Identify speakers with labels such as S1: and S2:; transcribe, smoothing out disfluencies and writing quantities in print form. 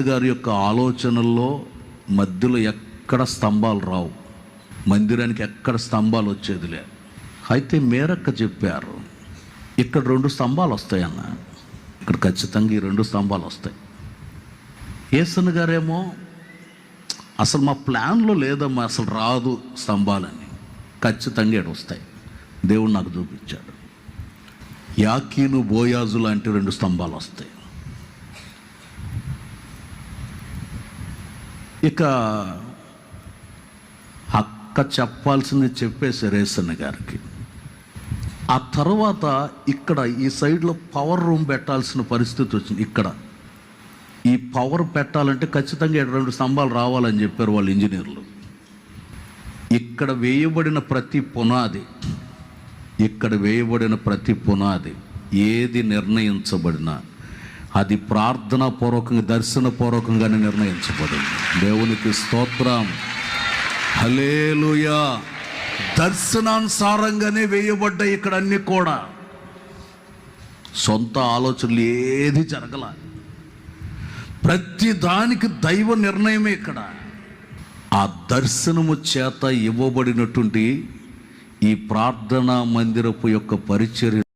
S1: గారి యొక్క ఆలోచనల్లో మధ్యలో ఎక్కడ స్తంభాలు రావు, మందిరానికి ఎక్కడ స్తంభాలు వచ్చేదిలే. అయితే మేరక్క చెప్పారు, ఇక్కడ 2 స్తంభాలు వస్తాయన్న, ఇక్కడ ఖచ్చితంగా ఈ 2 స్తంభాలు వస్తాయి. యేసన్న గారేమో అసలు మా ప్లాన్లో లేదమ్మా, అసలు రాదు స్తంభాలని, ఖచ్చితంగా ఇక్కడ వస్తాయి. దేవుడు నాకు చూపించాడు, యాకీను బోయాజు లాంటి 2 స్తంభాలు వస్తాయి. ఇక అక్క చెప్పాల్సింది చెప్పేశారు యేసన్న గారికి. ఆ తర్వాత ఇక్కడ ఈ సైడ్లో పవర్ రూమ్ పెట్టాల్సిన పరిస్థితి వచ్చింది. ఇక్కడ ఈ పవర్ పెట్టాలంటే ఖచ్చితంగా 2 స్తంభాలు రావాలని చెప్పారు వాళ్ళు ఇంజనీర్లు. ఇక్కడ వేయబడిన ప్రతి పునాది ఏది నిర్ణయించబడినా అది ప్రార్థనాపూర్వకంగా, దర్శనపూర్వకంగానే నిర్ణయించబడింది. దేవునికి స్తోత్రం, హల్లెలూయా. దర్శనానుసారంగానే వేయబడ్డాయి ఇక్కడ అన్నీ కూడా. సొంత ఆలోచనలు ఏది జరగల, ప్రతి దానికి దైవ నిర్ణయమే ఇక్కడ. ఆ దర్శనము చేత ఇవ్వబడినటువంటి ఈ ప్రార్థనా మందిరపు యొక్క పరిచర్య